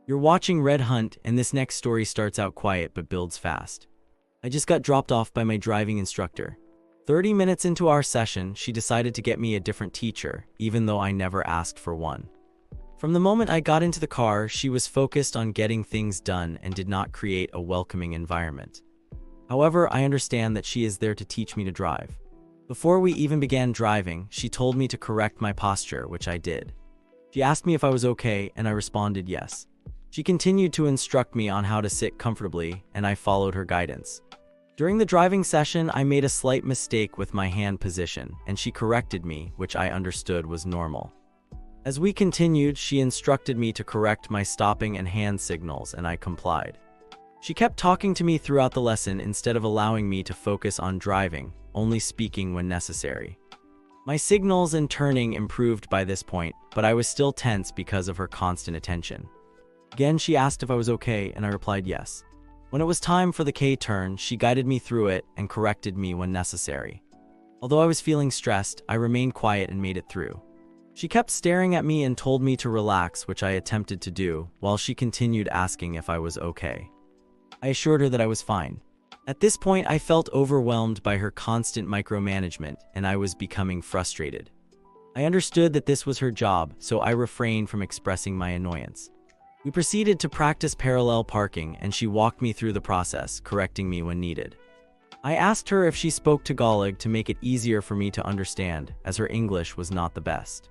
You're watching Red Hunt, and this next story starts out quiet but builds fast. I just got dropped off by my driving instructor. 30 minutes into our session, she decided to get me a different teacher, even though I never asked for one. From the moment I got into the car, she was focused on getting things done and did not create a welcoming environment. However, I understand that she is there to teach me to drive. Before we even began driving, she told me to correct my posture, which I did. She asked me if I was okay, and I responded yes. She continued to instruct me on how to sit comfortably, and I followed her guidance. During the driving session, I made a slight mistake with my hand position, and she corrected me, which I understood was normal. As we continued, she instructed me to correct my stopping and hand signals, and I complied. She kept talking to me throughout the lesson instead of allowing me to focus on driving, only speaking when necessary. My signals and turning improved by this point, but I was still tense because of her constant attention. Again, she asked if I was okay, and I replied yes. When it was time for the K-turn, she guided me through it and corrected me when necessary. Although I was feeling stressed, I remained quiet and made it through. She kept staring at me and told me to relax, which I attempted to do, while she continued asking if I was okay. I assured her that I was fine. At this point, I felt overwhelmed by her constant micromanagement, and I was becoming frustrated. I understood that this was her job, so I refrained from expressing my annoyance. We proceeded to practice parallel parking, and she walked me through the process, correcting me when needed. I asked her if she spoke Tagalog to make it easier for me to understand, as her English was not the best.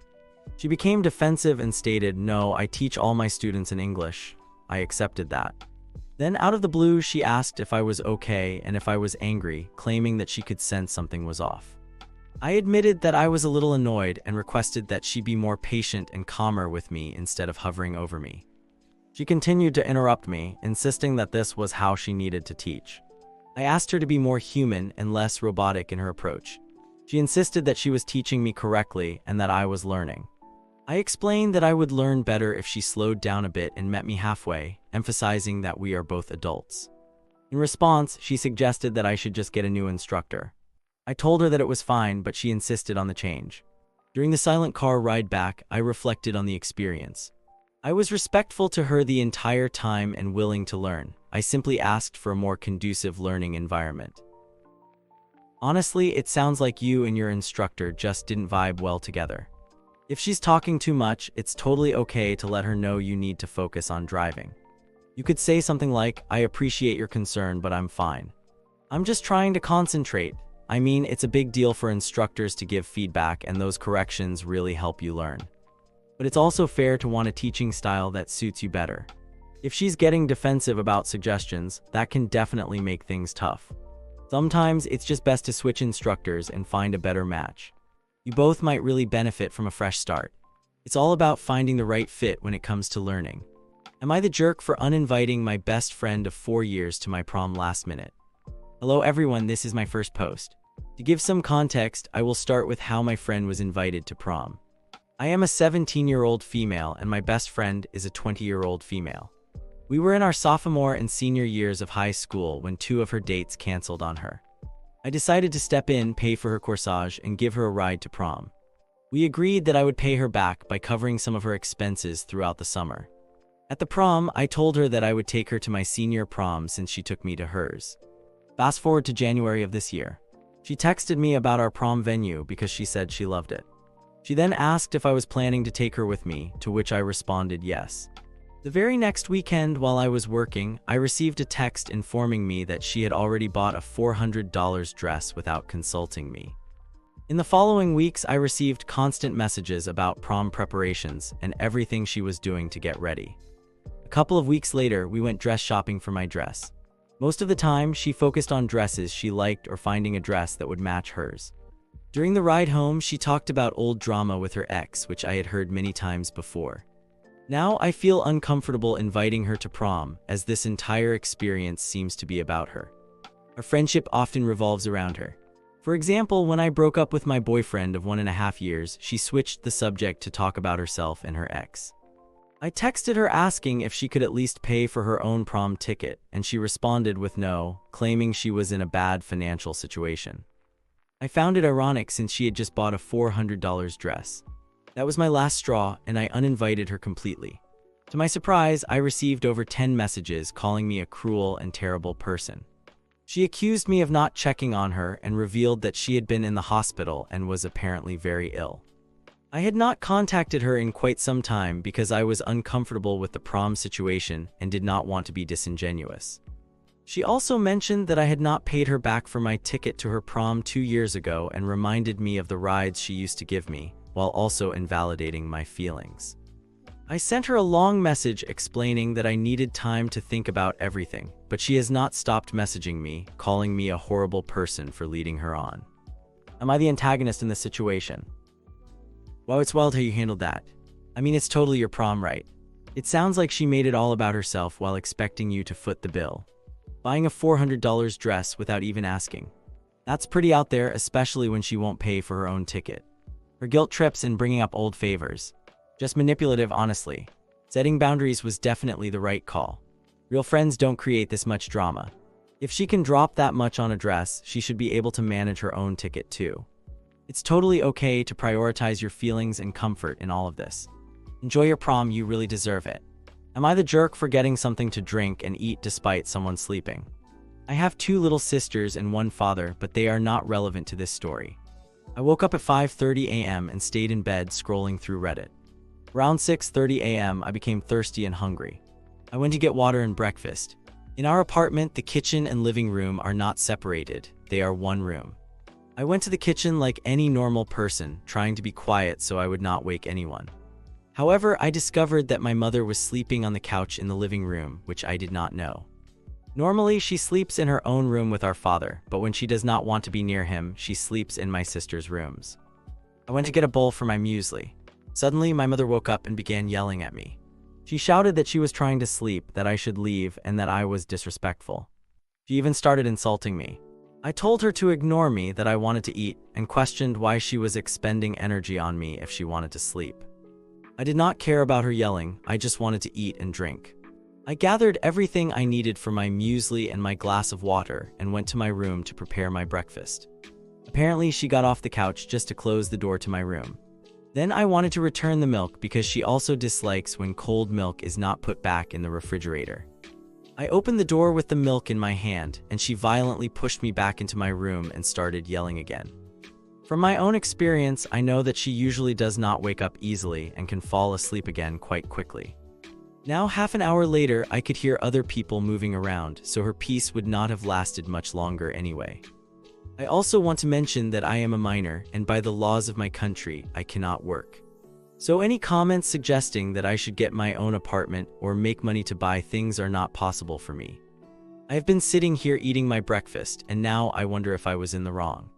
She became defensive and stated, "No, I teach all my students in English." I accepted that. Then out of the blue, she asked if I was okay and if I was angry, claiming that she could sense something was off. I admitted that I was a little annoyed and requested that she be more patient and calmer with me instead of hovering over me. She continued to interrupt me, insisting that this was how she needed to teach. I asked her to be more human and less robotic in her approach. She insisted that she was teaching me correctly and that I was learning. I explained that I would learn better if she slowed down a bit and met me halfway, emphasizing that we are both adults. In response, she suggested that I should just get a new instructor. I told her that it was fine, but she insisted on the change. During the silent car ride back, I reflected on the experience. I was respectful to her the entire time and willing to learn. I simply asked for a more conducive learning environment. Honestly, it sounds like you and your instructor just didn't vibe well together. If she's talking too much, it's totally okay to let her know you need to focus on driving. You could say something like, "I appreciate your concern, but I'm fine. I'm just trying to concentrate." I mean, it's a big deal for instructors to give feedback, and those corrections really help you learn. But it's also fair to want a teaching style that suits you better. If she's getting defensive about suggestions, that can definitely make things tough. Sometimes it's just best to switch instructors and find a better match. You both might really benefit from a fresh start. It's all about finding the right fit when it comes to learning. Am I the jerk for uninviting my best friend of 4 years to my prom last minute? Hello everyone, this is my first post. To give some context, I will start with how my friend was invited to prom. I am a 17-year-old female and my best friend is a 20-year-old female. We were in our sophomore and senior years of high school when 2 of her dates canceled on her. I decided to step in, pay for her corsage, and give her a ride to prom. We agreed that I would pay her back by covering some of her expenses throughout the summer. At the prom, I told her that I would take her to my senior prom since she took me to hers. Fast forward to January of this year. She texted me about our prom venue because she said she loved it. She then asked if I was planning to take her with me, to which I responded yes. The very next weekend while I was working, I received a text informing me that she had already bought a $400 dress without consulting me. In the following weeks, I received constant messages about prom preparations and everything she was doing to get ready. A couple of weeks later, we went dress shopping for my dress. Most of the time, she focused on dresses she liked or finding a dress that would match hers. During the ride home, she talked about old drama with her ex, which I had heard many times before. Now I feel uncomfortable inviting her to prom, as this entire experience seems to be about her. Our friendship often revolves around her. For example, when I broke up with my boyfriend of 1.5 years, she switched the subject to talk about herself and her ex. I texted her asking if she could at least pay for her own prom ticket, and she responded with no, claiming she was in a bad financial situation. I found it ironic since she had just bought a $400 dress. That was my last straw, and I uninvited her completely. To my surprise, I received over 10 messages calling me a cruel and terrible person. She accused me of not checking on her and revealed that she had been in the hospital and was apparently very ill. I had not contacted her in quite some time because I was uncomfortable with the prom situation and did not want to be disingenuous. She also mentioned that I had not paid her back for my ticket to her prom 2 years ago and reminded me of the rides she used to give me, while also invalidating my feelings. I sent her a long message explaining that I needed time to think about everything, but she has not stopped messaging me, calling me a horrible person for leading her on. Am I the antagonist in this situation? Wow, it's wild how you handled that. I mean, it's totally your prom, right? It sounds like she made it all about herself while expecting you to foot the bill. Buying a $400 dress without even asking. That's pretty out there, especially when she won't pay for her own ticket. Her guilt trips and bringing up old favors. Just manipulative, honestly. Setting boundaries was definitely the right call. Real friends don't create this much drama. If she can drop that much on a dress, she should be able to manage her own ticket too. It's totally okay to prioritize your feelings and comfort in all of this. Enjoy your prom, you really deserve it. Am I the jerk for getting something to drink and eat despite someone sleeping? I have 2 little sisters and 1 father, but they are not relevant to this story. I woke up at 5:30 a.m. and stayed in bed scrolling through Reddit. Around 6:30 a.m., I became thirsty and hungry. I went to get water and breakfast. In our apartment, the kitchen and living room are not separated. They are one room. I went to the kitchen like any normal person, trying to be quiet so I would not wake anyone. However, I discovered that my mother was sleeping on the couch in the living room, which I did not know. Normally, she sleeps in her own room with our father, but when she does not want to be near him, she sleeps in my sister's rooms. I went to get a bowl for my muesli. Suddenly, my mother woke up and began yelling at me. She shouted that she was trying to sleep, that I should leave, and that I was disrespectful. She even started insulting me. I told her to ignore me, that I wanted to eat, and questioned why she was expending energy on me if she wanted to sleep. I did not care about her yelling, I just wanted to eat and drink. I gathered everything I needed for my muesli and my glass of water and went to my room to prepare my breakfast. Apparently, she got off the couch just to close the door to my room. Then I wanted to return the milk because she also dislikes when cold milk is not put back in the refrigerator. I opened the door with the milk in my hand, and she violently pushed me back into my room and started yelling again. From my own experience, I know that she usually does not wake up easily and can fall asleep again quite quickly. Now, half an hour later, I could hear other people moving around, so her peace would not have lasted much longer anyway. I also want to mention that I am a minor, and by the laws of my country, I cannot work. So any comments suggesting that I should get my own apartment or make money to buy things are not possible for me. I have been sitting here eating my breakfast, and now I wonder if I was in the wrong.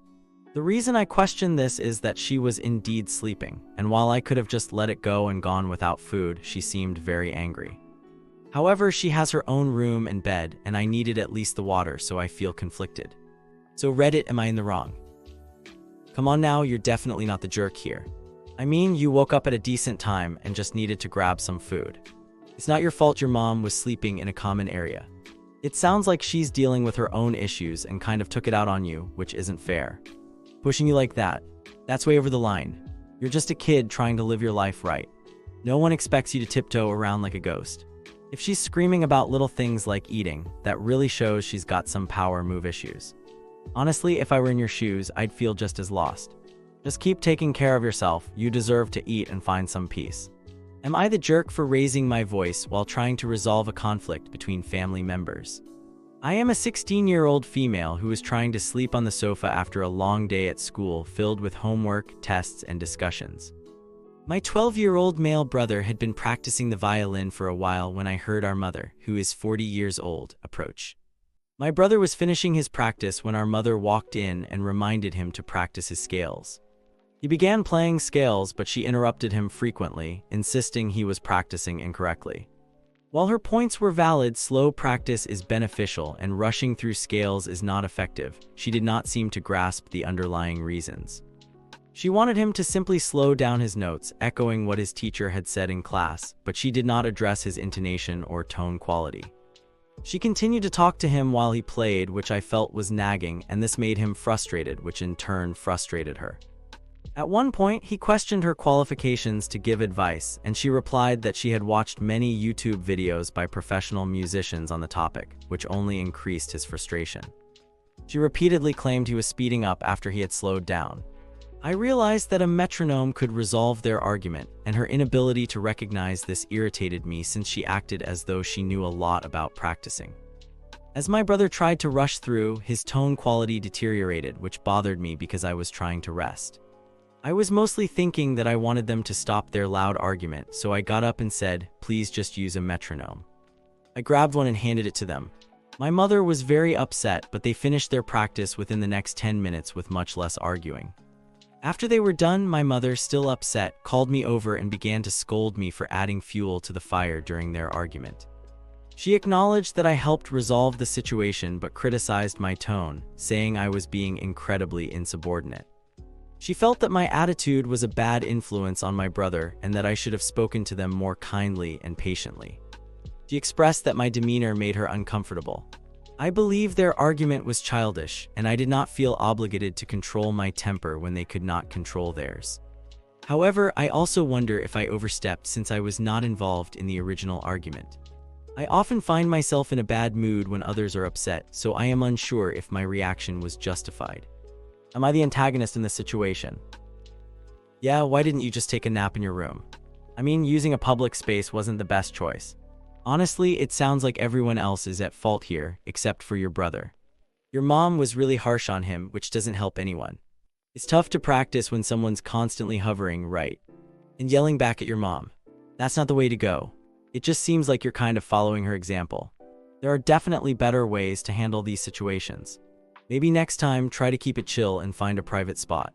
The reason I question this is that she was indeed sleeping, and while I could have just let it go and gone without food, she seemed very angry. However, she has her own room and bed, and I needed at least the water, so I feel conflicted. So Reddit, am I in the wrong? Come on now, you're definitely not the jerk here. I mean, you woke up at a decent time and just needed to grab some food. It's not your fault your mom was sleeping in a common area. It sounds like she's dealing with her own issues and kind of took it out on you, which isn't fair. Pushing you like that, that's way over the line. You're just a kid trying to live your life right. No one expects you to tiptoe around like a ghost. If she's screaming about little things like eating, that really shows she's got some power move issues. Honestly, if I were in your shoes, I'd feel just as lost. Just keep taking care of yourself. You deserve to eat and find some peace. Am I the jerk for raising my voice while trying to resolve a conflict between family members? I am a 16-year-old female who is trying to sleep on the sofa after a long day at school filled with homework, tests, and discussions. My 12-year-old male brother had been practicing the violin for a while when I heard our mother, who is 40 years old, approach. My brother was finishing his practice when our mother walked in and reminded him to practice his scales. He began playing scales, but she interrupted him frequently, insisting he was practicing incorrectly. While her points were valid, slow practice is beneficial and rushing through scales is not effective. She did not seem to grasp the underlying reasons. She wanted him to simply slow down his notes, echoing what his teacher had said in class, but she did not address his intonation or tone quality. She continued to talk to him while he played, which I felt was nagging, and this made him frustrated, which in turn frustrated her. At one point, he questioned her qualifications to give advice, and she replied that she had watched many YouTube videos by professional musicians on the topic, which only increased his frustration. She repeatedly claimed he was speeding up after he had slowed down. I realized that a metronome could resolve their argument, and her inability to recognize this irritated me since she acted as though she knew a lot about practicing. As my brother tried to rush through, his tone quality deteriorated, which bothered me because I was trying to rest. I was mostly thinking that I wanted them to stop their loud argument, so I got up and said, "Please just use a metronome." I grabbed one and handed it to them. My mother was very upset, but they finished their practice within the next 10 minutes with much less arguing. After they were done, my mother, still upset, called me over and began to scold me for adding fuel to the fire during their argument. She acknowledged that I helped resolve the situation but criticized my tone, saying I was being incredibly insubordinate. She felt that my attitude was a bad influence on my brother and that I should have spoken to them more kindly and patiently. She expressed that my demeanor made her uncomfortable. I believe their argument was childish, and I did not feel obligated to control my temper when they could not control theirs. However, I also wonder if I overstepped since I was not involved in the original argument. I often find myself in a bad mood when others are upset, so I am unsure if my reaction was justified. Am I the antagonist in this situation? Yeah, why didn't you just take a nap in your room? I mean, using a public space wasn't the best choice. Honestly, it sounds like everyone else is at fault here, except for your brother. Your mom was really harsh on him, which doesn't help anyone. It's tough to practice when someone's constantly hovering right and yelling back at your mom. That's not the way to go. It just seems like you're kind of following her example. There are definitely better ways to handle these situations. Maybe next time, try to keep it chill and find a private spot.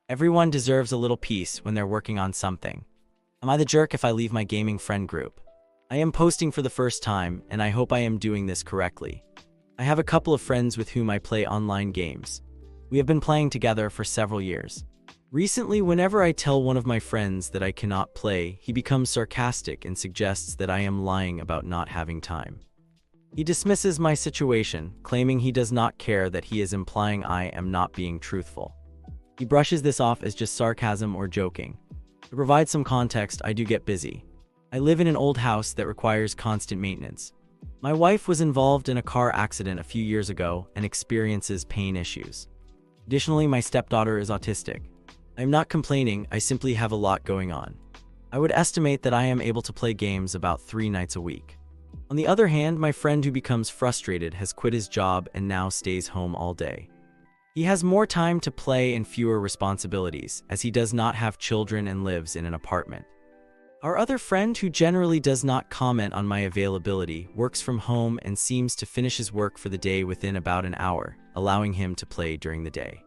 Everyone deserves a little peace when they're working on something. Am I the jerk if I leave my gaming friend group? I am posting for the first time, and I hope I am doing this correctly. I have a couple of friends with whom I play online games. We have been playing together for several years. Recently, whenever I tell one of my friends that I cannot play, he becomes sarcastic and suggests that I am lying about not having time. He dismisses my situation, claiming he does not care that he is implying I am not being truthful. He brushes this off as just sarcasm or joking. To provide some context, I do get busy. I live in an old house that requires constant maintenance. My wife was involved in a car accident a few years ago and experiences pain issues. Additionally, my stepdaughter is autistic. I am not complaining, I simply have a lot going on. I would estimate that I am able to play games about 3 nights a week. On the other hand, my friend who becomes frustrated has quit his job and now stays home all day. He has more time to play and fewer responsibilities, as he does not have children and lives in an apartment. Our other friend, who generally does not comment on my availability, works from home and seems to finish his work for the day within about an hour, allowing him to play during the day.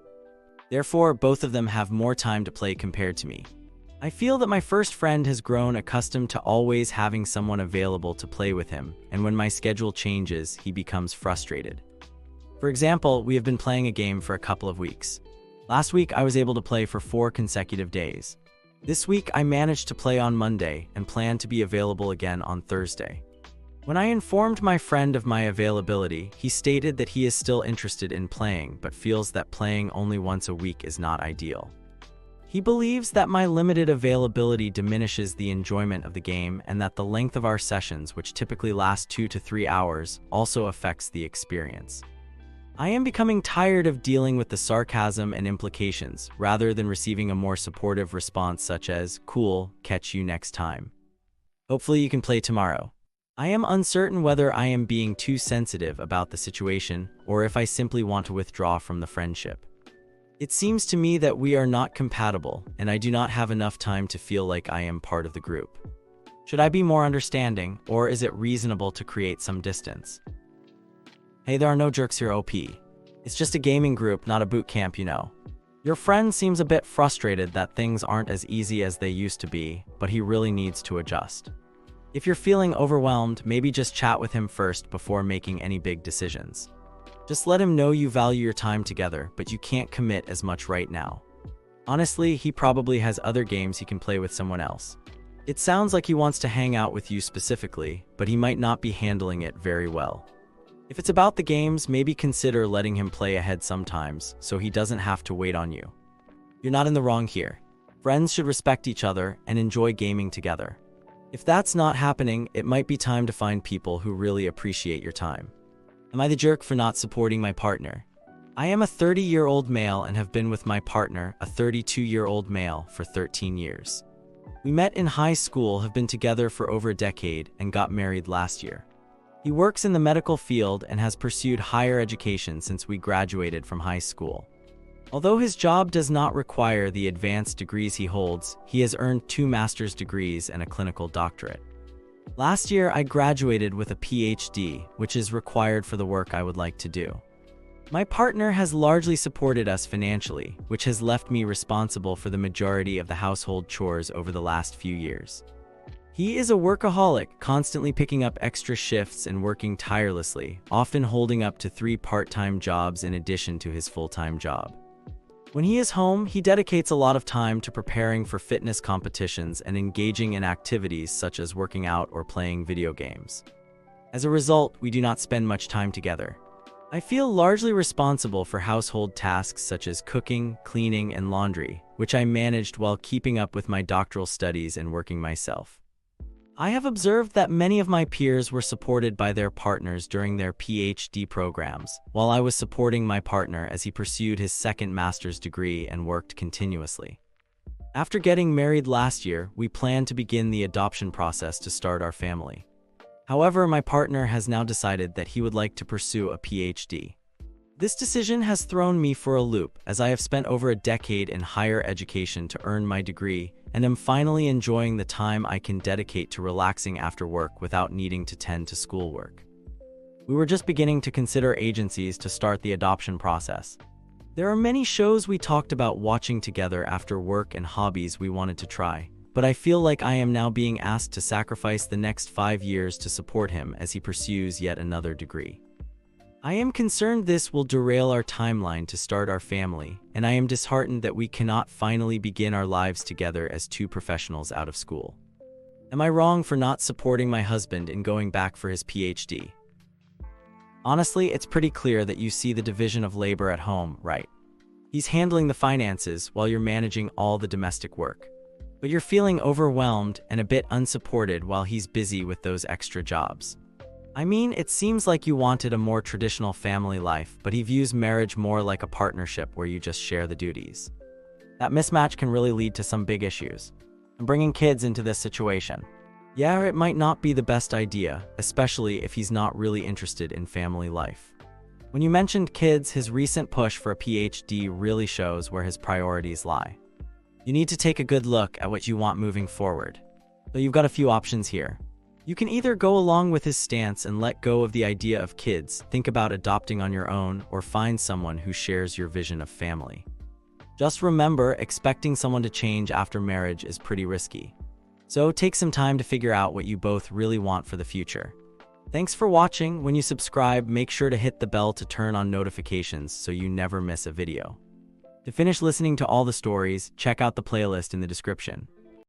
Therefore, both of them have more time to play compared to me. I feel that my first friend has grown accustomed to always having someone available to play with him, and when my schedule changes, he becomes frustrated. For example, we have been playing a game for a couple of weeks. Last week, I was able to play for 4 consecutive days. This week, I managed to play on Monday and plan to be available again on Thursday. When I informed my friend of my availability, he stated that he is still interested in playing, but feels that playing only once a week is not ideal. He believes that my limited availability diminishes the enjoyment of the game and that the length of our sessions, which typically last 2 to 3 hours, also affects the experience. I am becoming tired of dealing with the sarcasm and implications, rather than receiving a more supportive response such as, "Cool, catch you next time. Hopefully you can play tomorrow." I am uncertain whether I am being too sensitive about the situation or if I simply want to withdraw from the friendship. It seems to me that we are not compatible, and I do not have enough time to feel like I am part of the group. Should I be more understanding, or is it reasonable to create some distance? Hey, there are no jerks here, OP. It's just a gaming group, not a boot camp, you know. Your friend seems a bit frustrated that things aren't as easy as they used to be, but he really needs to adjust. If you're feeling overwhelmed, maybe just chat with him first before making any big decisions. Just let him know you value your time together, but you can't commit as much right now. Honestly, he probably has other games he can play with someone else. It sounds like he wants to hang out with you specifically, but he might not be handling it very well. If it's about the games, maybe consider letting him play ahead sometimes, so he doesn't have to wait on you. You're not in the wrong here. Friends should respect each other and enjoy gaming together. If that's not happening, it might be time to find people who really appreciate your time. Am I the jerk for not supporting my partner? I am a 30-year-old male and have been with my partner, a 32-year-old male, for 13 years. We met in high school, have been together for over a decade, and got married last year. He works in the medical field and has pursued higher education since we graduated from high school. Although his job does not require the advanced degrees he holds, he has earned 2 master's degrees and a clinical doctorate. Last year, I graduated with a PhD, which is required for the work I would like to do. My partner has largely supported us financially, which has left me responsible for the majority of the household chores over the last few years. He is a workaholic, constantly picking up extra shifts and working tirelessly, often holding up to 3 part-time jobs in addition to his full-time job. When he is home, he dedicates a lot of time to preparing for fitness competitions and engaging in activities such as working out or playing video games. As a result, we do not spend much time together. I feel largely responsible for household tasks such as cooking, cleaning, and laundry, which I managed while keeping up with my doctoral studies and working myself. I have observed that many of my peers were supported by their partners during their PhD programs, while I was supporting my partner as he pursued his second master's degree and worked continuously. After getting married last year, we plan to begin the adoption process to start our family. However, my partner has now decided that he would like to pursue a PhD. This decision has thrown me for a loop, as I have spent over a decade in higher education to earn my degree, and am finally enjoying the time I can dedicate to relaxing after work without needing to tend to schoolwork. We were just beginning to consider agencies to start the adoption process. There are many shows we talked about watching together after work and hobbies we wanted to try, but I feel like I am now being asked to sacrifice the next 5 years to support him as he pursues yet another degree. I am concerned this will derail our timeline to start our family, and I am disheartened that we cannot finally begin our lives together as 2 professionals out of school. Am I wrong for not supporting my husband in going back for his PhD? Honestly, it's pretty clear that you see the division of labor at home, right? He's handling the finances while you're managing all the domestic work. But you're feeling overwhelmed and a bit unsupported while he's busy with those extra jobs. I mean, it seems like you wanted a more traditional family life, but he views marriage more like a partnership where you just share the duties. That mismatch can really lead to some big issues. And bringing kids into this situation. Yeah, it might not be the best idea, especially if he's not really interested in family life. When you mentioned kids, his recent push for a PhD really shows where his priorities lie. You need to take a good look at what you want moving forward. So you've got a few options here. You can either go along with his stance and let go of the idea of kids, think about adopting on your own, or find someone who shares your vision of family. Just remember, expecting someone to change after marriage is pretty risky. So take some time to figure out what you both really want for the future. Thanks for watching. When you subscribe, make sure to hit the bell to turn on notifications so you never miss a video. To finish listening to all the stories, check out the playlist in the description.